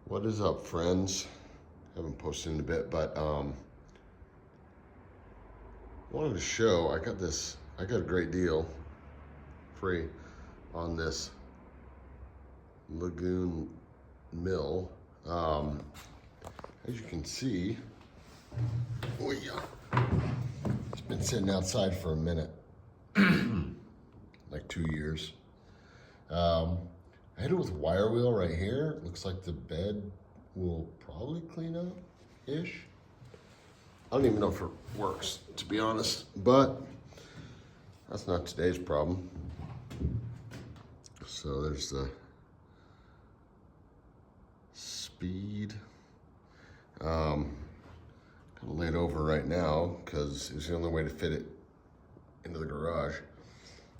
What is up, friends? Haven't posted in a bit, but wanted to show I got a great deal free on this Lagun Mill. As you can see, oh yeah, it's been sitting outside for a minute, like 2 years. I hit it with wire wheel right here. Looks like the bed will probably clean up-ish. I don't even know if it works, to be honest, but that's not today's problem. So there's the speed. Kind of laid over right now because it's the only way to fit it into the garage.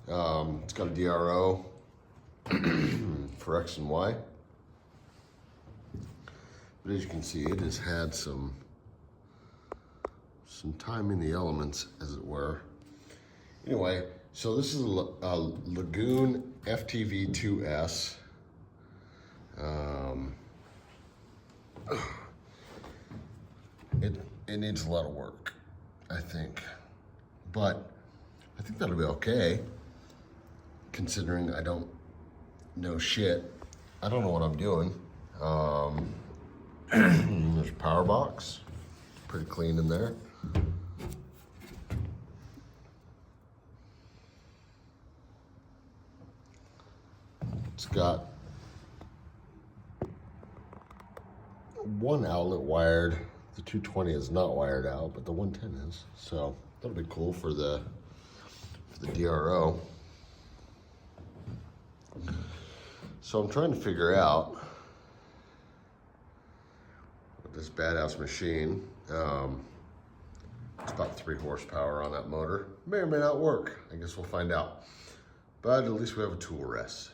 It's got a DRO for X and Y. But as you can see, it has had some time in the elements, as it were. Anyway, so this is a Lagun FTV2S. It needs a lot of work, I think. But I think that'll be okay, considering I don't know shit. I don't know what I'm doing. There's a power box, pretty clean in there. It's got one outlet wired. The 220 is not wired out, but the 110 is. So that'll be cool for the DRO. So I'm trying to figure out with this badass machine. It's about 3 horsepower on that motor. May or may not work. I guess we'll find out. But at least we have a tool rest.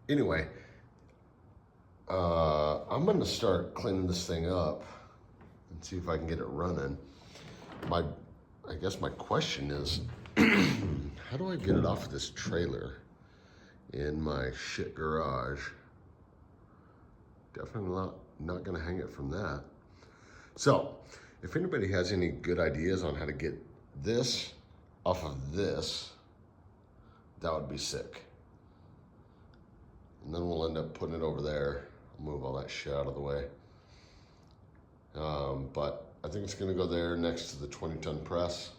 Anyway, I'm gonna start cleaning this thing up and see if I can get it running. I guess my question is, how do I get it off of this trailer in my shit garage? Definitely not gonna hang it from that. So, if anybody has any good ideas on how to get this off of this, that would be sick. And then we'll end up putting it over there. I'll move all that shit out of the way. But I think it's gonna go there next to the 20-ton press,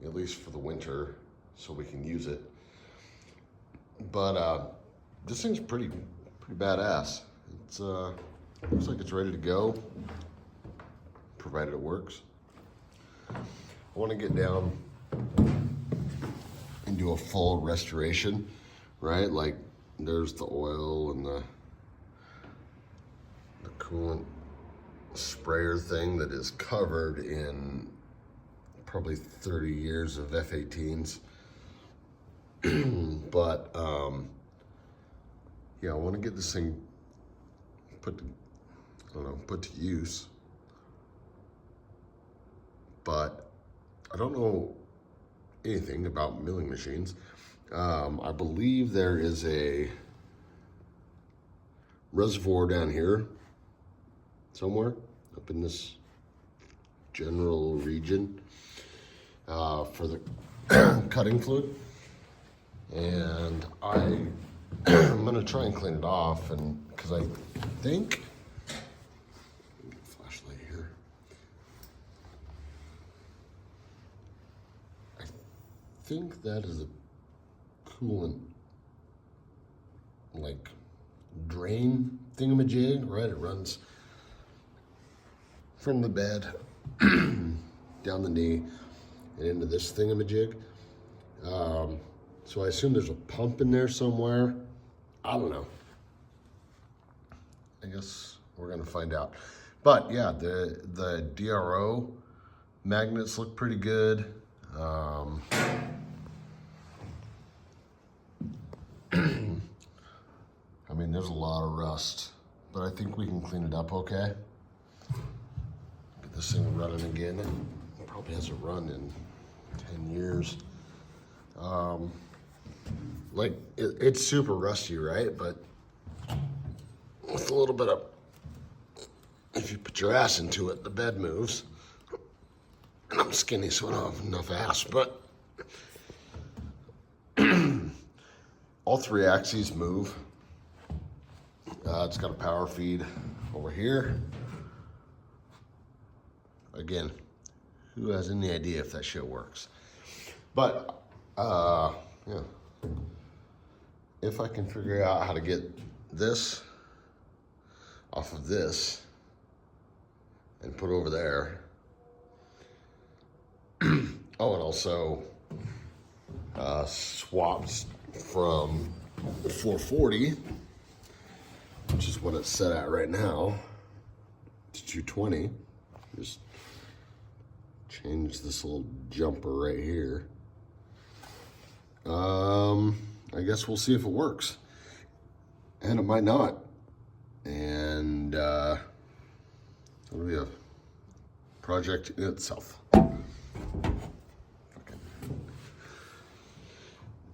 at least for the winter, so we can use it. But this thing's pretty badass. It's looks like it's ready to go, provided it works. I want to get down and do a full restoration, right? Like there's the oil and the coolant sprayer thing that is covered in probably 30 years of F-18s. But yeah, I want to get this thing put to use. But I don't know anything about milling machines. I believe there is a reservoir down here somewhere up in this general region for the cutting fluid. And I'm gonna try and clean it off, and because I think, get a flashlight here. I think that is a coolant, like drain thingamajig, right? It runs from the bed down the knee and into this thingamajig. So I assume there's a pump in there somewhere. I don't know. I guess we're gonna find out. But yeah, the DRO magnets look pretty good. I mean, there's a lot of rust, but I think we can clean it up okay. Get this thing running again. It probably hasn't run in 10 years. like, it's super rusty, right? But with a little bit of, if you put your ass into it, the bed moves. And I'm skinny, so I don't have enough ass, but all three axes move. It's got a power feed over here. Again, who has any idea if that shit works? But, yeah. If I can figure out how to get this off of this and put over there. Oh, and also swapped from 440, which is what it's set at right now, to 220. Just change this little jumper right here. I guess we'll see if it works. And it might not. And it'll be a project in itself.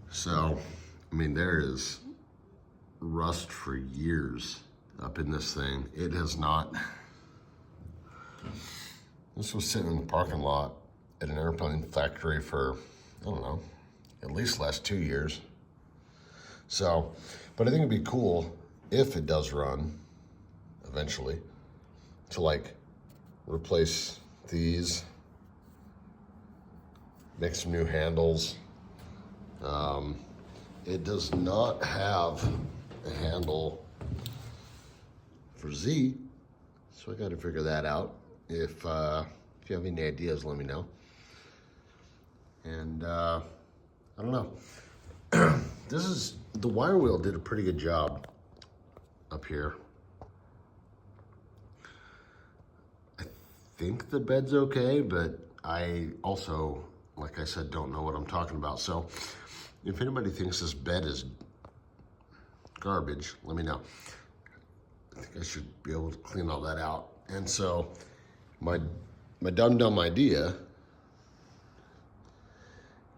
So, I mean, there is rust for years up in this thing. It has not. This was sitting in the parking lot at an airplane factory for, I don't know, at least the last 2 years. So, but I think it'd be cool if it does run eventually to like replace these, make some new handles. It does not have a handle for Z, so I got to figure that out. If you have any ideas, let me know. And I don't know. The wire wheel did a pretty good job up here. I think the bed's okay, but I also, like I said, don't know what I'm talking about. So if anybody thinks this bed is garbage, let me know. I think I should be able to clean all that out. And so my dumb idea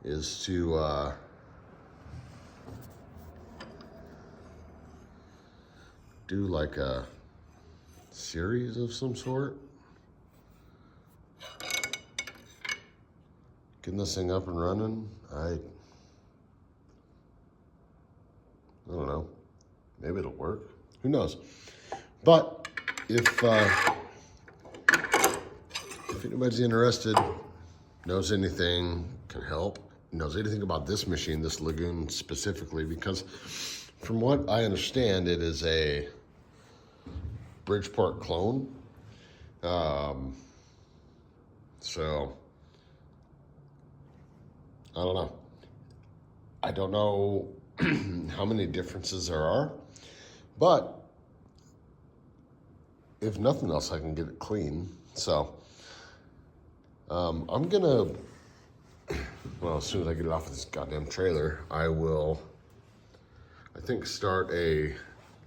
is to do like a series of some sort. Getting this thing up and running, I don't know. Maybe it'll work. Who knows? But if anybody's interested, knows anything, can help, knows anything about this machine, this Lagun specifically, because from what I understand, it is a Bridgeport clone. So I don't know. I don't know how many differences there are, but if nothing else, I can get it clean. So I'm gonna, well, as soon as I get it off of this goddamn trailer, I will, I think, start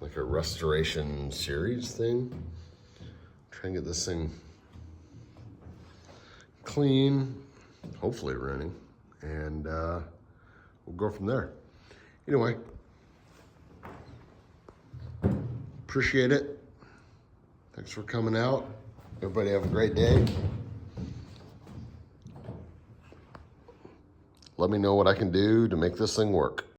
like a restoration series thing. Try and get this thing clean, hopefully running, and we'll go from there. Anyway, appreciate it. Thanks for coming out. Everybody have a great day. Let me know what I can do to make this thing work.